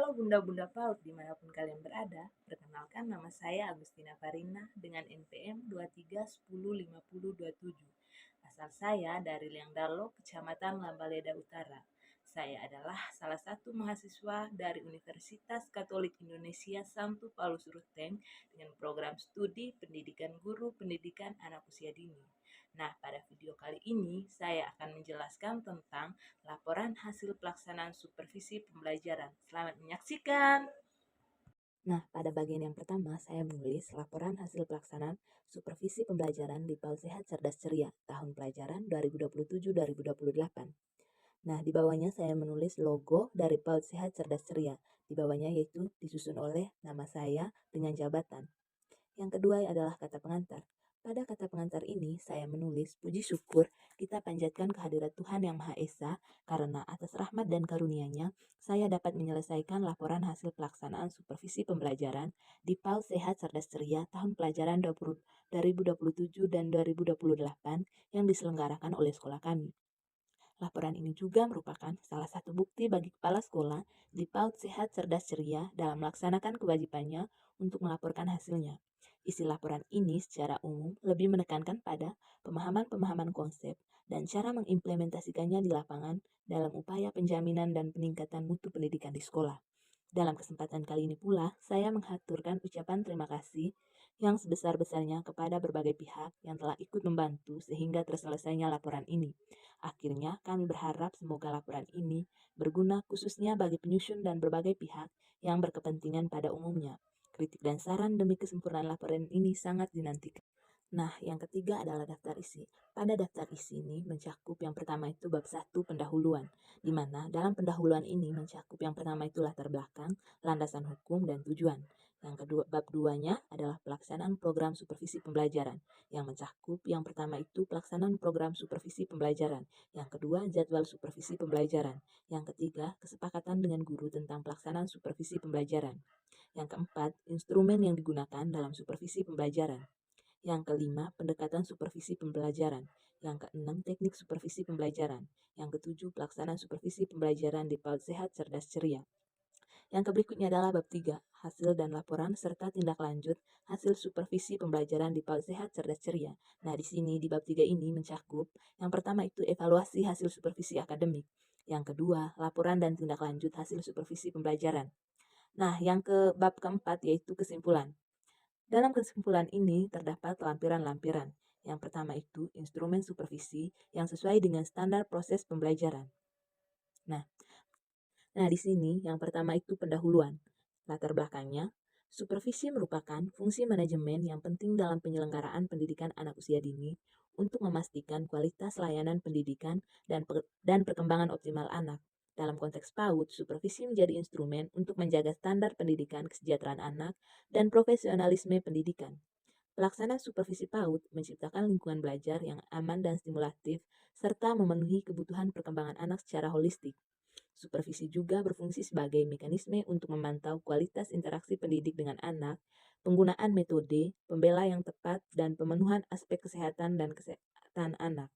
Bunda-Bunda PAUD dimanapun kalian berada, perkenalkan nama saya Agustina Farina dengan NPM 23105027. Asal saya dari Liangdalo, Kecamatan Lambaleda Utara. Saya adalah salah satu mahasiswa dari Universitas Katolik Indonesia Santo Paulus Ruteng dengan program studi pendidikan guru pendidikan anak usia dini. Nah, pada video kali ini saya akan menjelaskan tentang laporan hasil pelaksanaan supervisi pembelajaran. Selamat menyaksikan. Nah, pada bagian yang pertama, saya menulis laporan hasil pelaksanaan supervisi pembelajaran di PAUD Sehat Cerdas Ceria tahun pelajaran 2027-2028. Nah, di bawahnya saya menulis logo dari PAUD Sehat Cerdas Ceria. Di bawahnya yaitu disusun oleh nama saya dengan jabatan. Yang kedua adalah kata pengantar. Pada kata pengantar ini, saya menulis puji syukur kita panjatkan kehadirat Tuhan Yang Maha Esa karena atas rahmat dan karunia-Nya, saya dapat menyelesaikan laporan hasil pelaksanaan supervisi pembelajaran di PAUD Sehat Cerdas Ceria tahun pelajaran 2027 dan 2028 yang diselenggarakan oleh sekolah kami. Laporan ini juga merupakan salah satu bukti bagi kepala sekolah di PAUD Sehat Cerdas Ceria dalam melaksanakan kewajibannya untuk melaporkan hasilnya. Isi laporan ini secara umum lebih menekankan pada pemahaman-pemahaman konsep dan cara mengimplementasikannya di lapangan dalam upaya penjaminan dan peningkatan mutu pendidikan di sekolah. Dalam kesempatan kali ini pula, saya mengaturkan ucapan terima kasih yang sebesar-besarnya kepada berbagai pihak yang telah ikut membantu sehingga terselesainya laporan ini. Akhirnya, kami berharap semoga laporan ini berguna khususnya bagi penyusun dan berbagai pihak yang berkepentingan pada umumnya. Kritik dan saran demi kesempurnaan laporan ini sangat dinantikan. Nah, yang ketiga adalah daftar isi. Pada daftar isi ini mencakup yang pertama itu bab 1 pendahuluan, di mana dalam pendahuluan ini mencakup yang pertama itu latar belakang, landasan hukum, dan tujuan. Yang kedua, bab 2-nya adalah pelaksanaan program supervisi pembelajaran, yang mencakup yang pertama itu pelaksanaan program supervisi pembelajaran, yang kedua jadwal supervisi pembelajaran, yang ketiga kesepakatan dengan guru tentang pelaksanaan supervisi pembelajaran, yang keempat instrumen yang digunakan dalam supervisi pembelajaran, yang kelima, pendekatan supervisi pembelajaran. Yang keenam, teknik supervisi pembelajaran. Yang ketujuh, pelaksanaan supervisi pembelajaran di PAUD Sehat Cerdas Ceria. Yang berikutnya adalah bab 3, hasil dan laporan serta tindak lanjut hasil supervisi pembelajaran di PAUD Sehat Cerdas Ceria. Nah, di sini di bab 3 ini mencakup yang pertama itu evaluasi hasil supervisi akademik. Yang kedua, laporan dan tindak lanjut hasil supervisi pembelajaran. Nah, yang ke bab keempat yaitu kesimpulan. Dalam kesimpulan ini terdapat lampiran-lampiran. Yang pertama itu instrumen supervisi yang sesuai dengan standar proses pembelajaran. Nah, di sini yang pertama itu pendahuluan. Latar belakangnya, supervisi merupakan fungsi manajemen yang penting dalam penyelenggaraan pendidikan anak usia dini untuk memastikan kualitas layanan pendidikan dan perkembangan optimal anak. Dalam konteks PAUD, supervisi menjadi instrumen untuk menjaga standar pendidikan kesejahteraan anak dan profesionalisme pendidikan. Pelaksanaan supervisi PAUD menciptakan lingkungan belajar yang aman dan stimulatif, serta memenuhi kebutuhan perkembangan anak secara holistik. Supervisi juga berfungsi sebagai mekanisme untuk memantau kualitas interaksi pendidik dengan anak, penggunaan metode, pembela yang tepat, dan pemenuhan aspek kesehatan dan kesehatan anak.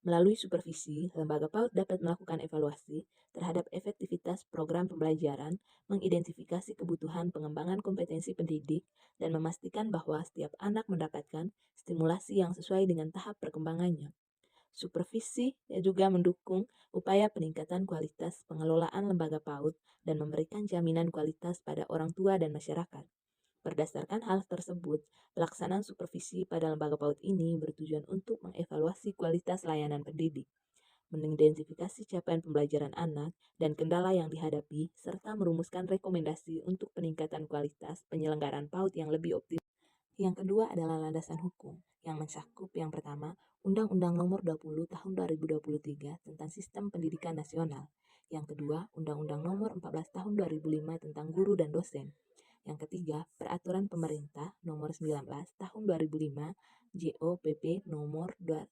Melalui supervisi, lembaga PAUD dapat melakukan evaluasi terhadap efektivitas program pembelajaran, mengidentifikasi kebutuhan pengembangan kompetensi pendidik, dan memastikan bahwa setiap anak mendapatkan stimulasi yang sesuai dengan tahap perkembangannya. Supervisi juga mendukung upaya peningkatan kualitas pengelolaan lembaga PAUD dan memberikan jaminan kualitas pada orang tua dan masyarakat. Berdasarkan hal tersebut, pelaksanaan supervisi pada lembaga PAUD ini bertujuan untuk mengevaluasi kualitas layanan pendidik, mengidentifikasi capaian pembelajaran anak dan kendala yang dihadapi, serta merumuskan rekomendasi untuk peningkatan kualitas penyelenggaraan PAUD yang lebih optimal. Yang kedua adalah landasan hukum, yang mencakup yang pertama, Undang-Undang Nomor 20 Tahun 2023 tentang Sistem Pendidikan Nasional. Yang kedua, Undang-Undang Nomor 14 Tahun 2005 tentang Guru dan Dosen. Yang ketiga, Peraturan Pemerintah Nomor 19 Tahun 2005 JOPP Nomor 32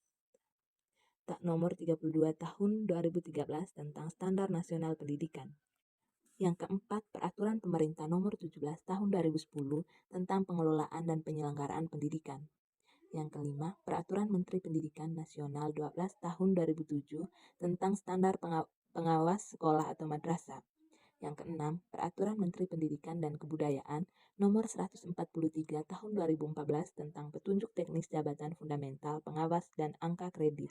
Tahun 2013 tentang Standar Nasional Pendidikan. Yang keempat, Peraturan Pemerintah Nomor 17 Tahun 2010 tentang Pengelolaan dan Penyelenggaraan Pendidikan. Yang kelima, Peraturan Menteri Pendidikan Nasional 12 Tahun 2007 tentang Standar Pengawas Sekolah atau Madrasah. Yang keenam, Peraturan Menteri Pendidikan dan Kebudayaan Nomor 143 Tahun 2014 tentang petunjuk teknis jabatan fundamental, pengawas, dan angka kredit.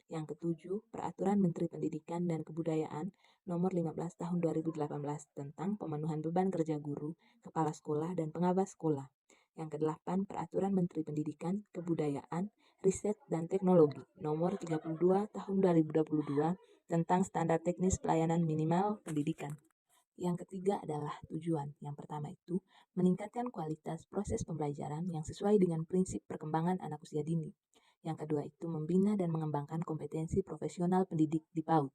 Yang ketujuh, Peraturan Menteri Pendidikan dan Kebudayaan Nomor 15 Tahun 2018 tentang pemenuhan beban kerja guru, kepala sekolah, dan pengawas sekolah. Yang kedelapan, Peraturan Menteri Pendidikan, Kebudayaan, Riset, dan Teknologi Nomor 32 Tahun 2022 tentang standar teknis pelayanan minimal pendidikan. Yang ketiga adalah tujuan. Yang pertama itu meningkatkan kualitas proses pembelajaran yang sesuai dengan prinsip perkembangan anak usia dini. Yang kedua itu membina dan mengembangkan kompetensi profesional pendidik di PAUD.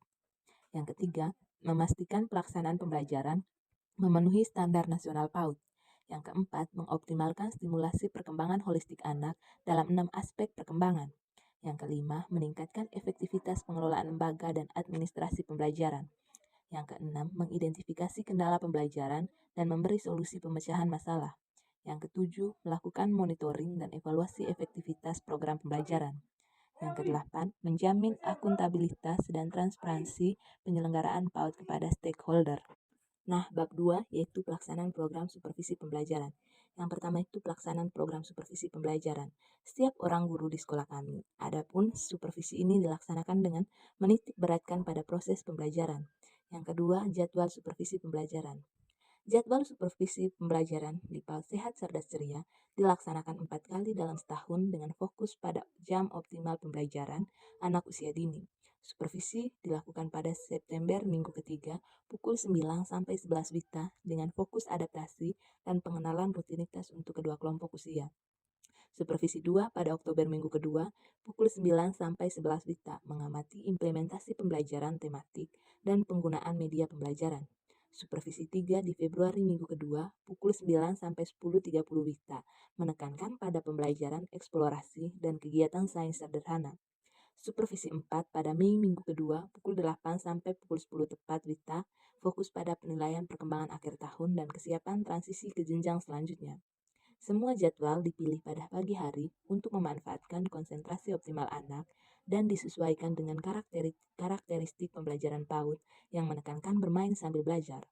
Yang ketiga, memastikan pelaksanaan pembelajaran memenuhi standar nasional PAUD. Yang keempat, mengoptimalkan stimulasi perkembangan holistik anak dalam 6 aspek perkembangan. Yang kelima, meningkatkan efektivitas pengelolaan lembaga dan administrasi pembelajaran. Yang keenam, mengidentifikasi kendala pembelajaran dan memberi solusi pemecahan masalah. Yang ketujuh, melakukan monitoring dan evaluasi efektivitas program pembelajaran. Yang kedelapan, menjamin akuntabilitas dan transparansi penyelenggaraan PAUD kepada stakeholder. Nah, bab 2 yaitu pelaksanaan program supervisi pembelajaran. Yang pertama itu pelaksanaan program supervisi pembelajaran. Setiap orang guru di sekolah kami. Adapun supervisi ini dilaksanakan dengan menitik beratkan pada proses pembelajaran. Yang kedua, jadwal supervisi pembelajaran. Jadwal supervisi pembelajaran di PAUD Sehat Cerdas Ceria dilaksanakan 4 kali dalam setahun dengan fokus pada jam optimal pembelajaran anak usia dini. Supervisi dilakukan pada September minggu ketiga pukul 9 sampai 11 WITA dengan fokus adaptasi dan pengenalan rutinitas untuk kedua kelompok usia. Supervisi 2 pada Oktober minggu kedua pukul 9 sampai 11 WITA mengamati implementasi pembelajaran tematik dan penggunaan media pembelajaran. Supervisi 3 di Februari minggu kedua pukul 9 sampai 10.30 WITA menekankan pada pembelajaran eksplorasi dan kegiatan sains sederhana. Supervisi 4 pada Mei minggu kedua pukul 8 sampai pukul 10 tepat WITA fokus pada penilaian perkembangan akhir tahun dan kesiapan transisi ke jenjang selanjutnya. Semua jadwal dipilih pada pagi hari untuk memanfaatkan konsentrasi optimal anak dan disesuaikan dengan karakteristik pembelajaran PAUD yang menekankan bermain sambil belajar.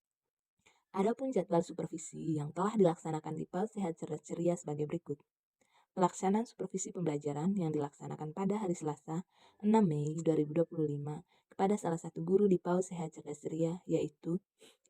Adapun jadwal supervisi yang telah dilaksanakan di PAUD Sehat Cerdas Ceria sebagai berikut. Pelaksanaan supervisi pembelajaran yang dilaksanakan pada hari Selasa, 6 Mei 2025 kepada salah satu guru di PAUD Sehat Cerdas Ceria, yaitu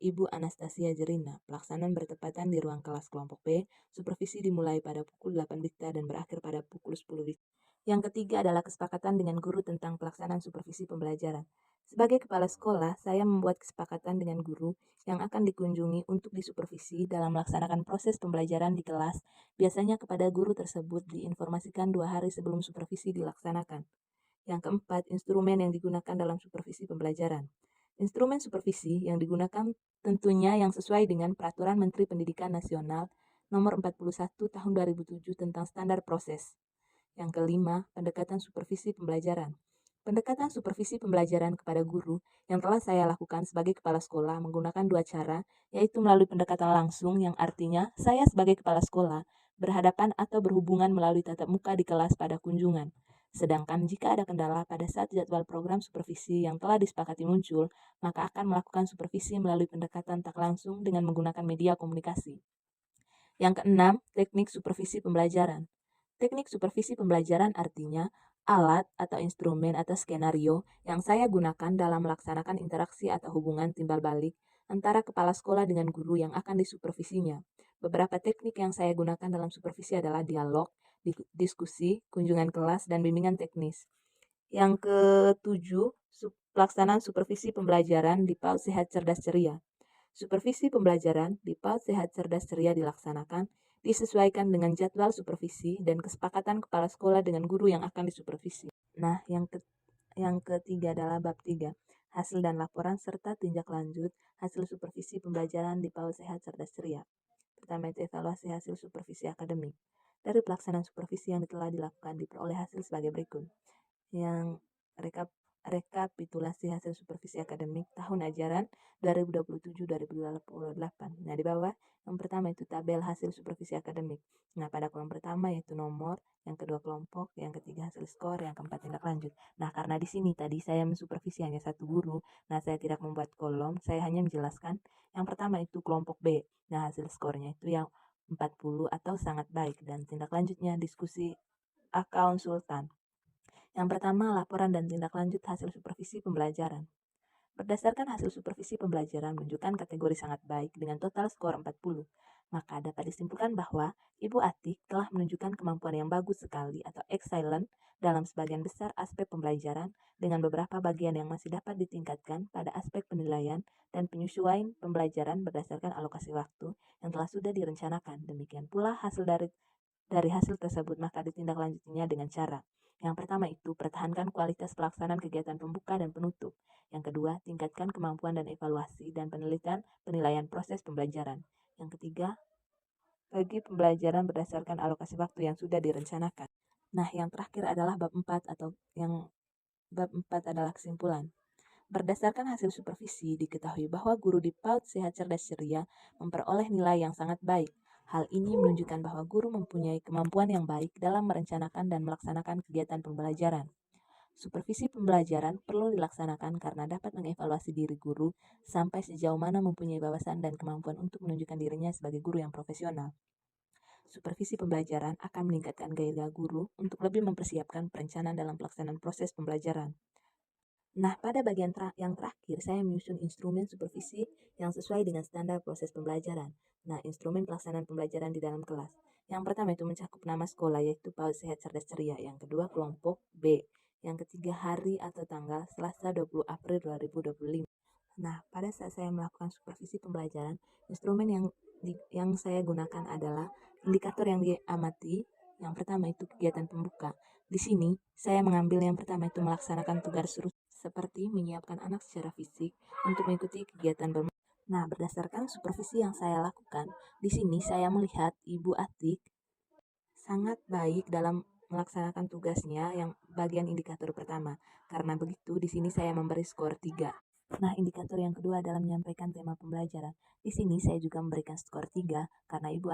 Ibu Anastasia Jerina. Pelaksanaan bertepatan di ruang kelas kelompok B, supervisi dimulai pada pukul 8 WITA dan berakhir pada pukul 10 WITA. Yang ketiga adalah kesepakatan dengan guru tentang pelaksanaan supervisi pembelajaran. Sebagai kepala sekolah, saya membuat kesepakatan dengan guru yang akan dikunjungi untuk disupervisi dalam melaksanakan proses pembelajaran di kelas. Biasanya kepada guru tersebut diinformasikan 2 hari sebelum supervisi dilaksanakan. Yang keempat, instrumen yang digunakan dalam supervisi pembelajaran. Instrumen supervisi yang digunakan tentunya yang sesuai dengan Peraturan Menteri Pendidikan Nasional Nomor 41 Tahun 2007 tentang standar proses. Yang kelima, pendekatan supervisi pembelajaran. Pendekatan supervisi pembelajaran kepada guru yang telah saya lakukan sebagai kepala sekolah menggunakan 2 cara, yaitu melalui pendekatan langsung yang artinya saya sebagai kepala sekolah berhadapan atau berhubungan melalui tatap muka di kelas pada kunjungan. Sedangkan jika ada kendala pada saat jadwal program supervisi yang telah disepakati muncul, maka akan melakukan supervisi melalui pendekatan tak langsung dengan menggunakan media komunikasi. Yang keenam, teknik supervisi pembelajaran. Teknik supervisi pembelajaran artinya alat atau instrumen atau skenario yang saya gunakan dalam melaksanakan interaksi atau hubungan timbal balik antara kepala sekolah dengan guru yang akan disupervisinya. Beberapa teknik yang saya gunakan dalam supervisi adalah dialog, diskusi, kunjungan kelas, dan bimbingan teknis. Yang ketujuh, pelaksanaan supervisi pembelajaran di PAUD Sehat Cerdas Ceria. Supervisi pembelajaran di PAUD Sehat Cerdas Ceria dilaksanakan disesuaikan dengan jadwal supervisi dan kesepakatan kepala sekolah dengan guru yang akan disupervisi. Nah, yang ketiga adalah bab 3, hasil dan laporan serta tindak lanjut hasil supervisi pembelajaran di PAUD Sehat Cerdas Ceria. Pertama itu evaluasi hasil supervisi akademik. Dari pelaksanaan supervisi yang telah dilakukan diperoleh hasil sebagai berikut. Yang rekapitulasi hasil supervisi akademik tahun ajaran 2027-2028. Nah, di bawah yang pertama itu tabel hasil supervisi akademik. Nah, pada kolom pertama yaitu nomor, yang kedua kelompok, yang ketiga hasil skor, yang keempat tindak lanjut. Nah, karena di sini tadi saya mensupervisi hanya satu guru, nah saya tidak membuat kolom, saya hanya menjelaskan yang pertama itu kelompok B. Nah, hasil skornya itu yang 40 atau sangat baik, dan tindak lanjutnya diskusi konsultan. Yang pertama, laporan dan tindak lanjut hasil supervisi pembelajaran. Berdasarkan hasil supervisi pembelajaran menunjukkan kategori sangat baik dengan total skor 40, maka dapat disimpulkan bahwa Ibu Atik telah menunjukkan kemampuan yang bagus sekali atau excellent dalam sebagian besar aspek pembelajaran dengan beberapa bagian yang masih dapat ditingkatkan pada aspek penilaian dan penyesuaian pembelajaran berdasarkan alokasi waktu yang telah sudah direncanakan. Demikian pula hasil dari hasil tersebut maka ditindaklanjutinya dengan cara yang pertama itu pertahankan kualitas pelaksanaan kegiatan pembuka dan penutup. Yang kedua, tingkatkan kemampuan dan evaluasi dan penilaian proses pembelajaran. Yang ketiga, bagi pembelajaran berdasarkan alokasi waktu yang sudah direncanakan. Nah, yang terakhir adalah bab 4 atau yang bab 4 adalah kesimpulan. Berdasarkan hasil supervisi, diketahui bahwa guru di PAUD Sehat Cerdas Ceria memperoleh nilai yang sangat baik. Hal ini menunjukkan bahwa guru mempunyai kemampuan yang baik dalam merencanakan dan melaksanakan kegiatan pembelajaran. Supervisi pembelajaran perlu dilaksanakan karena dapat mengevaluasi diri guru sampai sejauh mana mempunyai wawasan dan kemampuan untuk menunjukkan dirinya sebagai guru yang profesional. Supervisi pembelajaran akan meningkatkan gairah guru untuk lebih mempersiapkan perencanaan dalam pelaksanaan proses pembelajaran. Nah, pada bagian yang terakhir, saya menyusun instrumen supervisi yang sesuai dengan standar proses pembelajaran. Nah, instrumen pelaksanaan pembelajaran di dalam kelas. Yang pertama itu mencakup nama sekolah, yaitu PAUD Sehat Cerdas Ceria. Yang kedua, kelompok B. Yang ketiga, hari atau tanggal Selasa 20 April 2025. Nah, pada saat saya melakukan supervisi pembelajaran, instrumen yang saya gunakan adalah indikator yang diamati. Yang pertama itu kegiatan pembuka. Di sini, saya mengambil yang pertama itu melaksanakan tugas seperti menyiapkan anak secara fisik untuk mengikuti kegiatan bermain. Nah, berdasarkan supervisi yang saya lakukan, di sini saya melihat Ibu Atik sangat baik dalam melaksanakan tugasnya yang bagian indikator pertama. Karena begitu, di sini saya memberi skor 3. Nah, indikator yang kedua adalah menyampaikan tema pembelajaran. Di sini saya juga memberikan skor 3 karena Ibu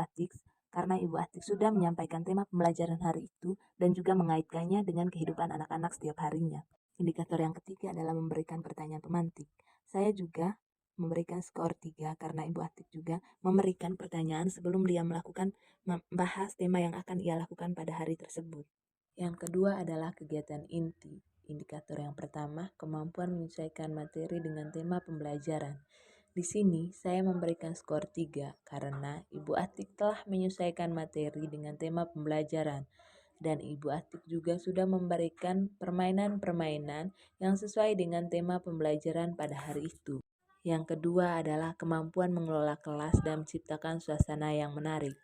Atik sudah menyampaikan tema pembelajaran hari itu dan juga mengaitkannya dengan kehidupan anak-anak setiap harinya. Indikator yang ketiga adalah memberikan pertanyaan pemantik. Saya juga memberikan skor 3 karena Ibu Atik juga memberikan pertanyaan sebelum dia melakukan membahas tema yang akan ia lakukan pada hari tersebut. Yang kedua adalah kegiatan inti. Indikator yang pertama, kemampuan menyesuaikan materi dengan tema pembelajaran. Di sini saya memberikan skor 3 karena Ibu Atik telah menyesuaikan materi dengan tema pembelajaran. Dan Ibu Atik juga sudah memberikan permainan-permainan yang sesuai dengan tema pembelajaran pada hari itu. Yang kedua adalah kemampuan mengelola kelas dan menciptakan suasana yang menarik.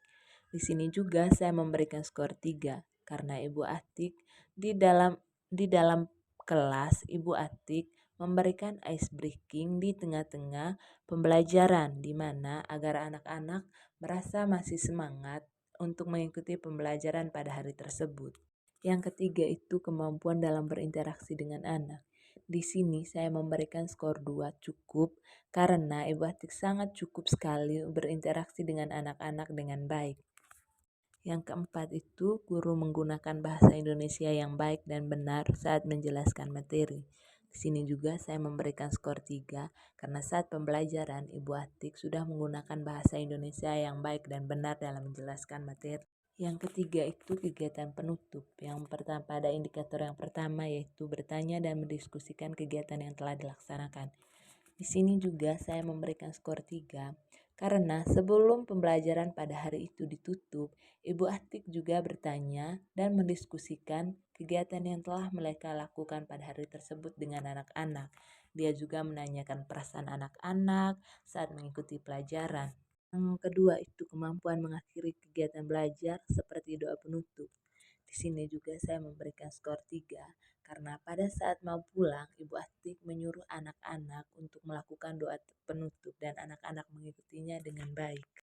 Di sini juga saya memberikan skor 3 karena Ibu Atik di dalam kelas Ibu Atik memberikan ice breaking di tengah-tengah pembelajaran di mana agar anak-anak merasa masih semangat untuk mengikuti pembelajaran pada hari tersebut. Yang ketiga itu kemampuan dalam berinteraksi dengan anak. Di sini saya memberikan skor 2 cukup karena Ibu Atik sangat cukup sekali berinteraksi dengan anak-anak dengan baik. Yang keempat itu guru menggunakan bahasa Indonesia yang baik dan benar saat menjelaskan materi. Di sini juga saya memberikan skor 3 karena saat pembelajaran Ibu Atik sudah menggunakan bahasa Indonesia yang baik dan benar dalam menjelaskan materi. Yang ketiga itu kegiatan penutup. Yang pertama pada indikator yang pertama yaitu bertanya dan mendiskusikan kegiatan yang telah dilaksanakan. Di sini juga saya memberikan skor 3 karena sebelum pembelajaran pada hari itu ditutup, Ibu Atik juga bertanya dan mendiskusikan kegiatan yang telah mereka lakukan pada hari tersebut dengan anak-anak. Dia juga menanyakan perasaan anak-anak saat mengikuti pelajaran. Yang kedua itu kemampuan mengakhiri kegiatan belajar seperti doa penutup. Di sini juga saya memberikan skor 3 karena pada saat mau pulang Ibu Atik menyuruh anak-anak untuk melakukan doa penutup dan anak-anak mengikutinya dengan baik.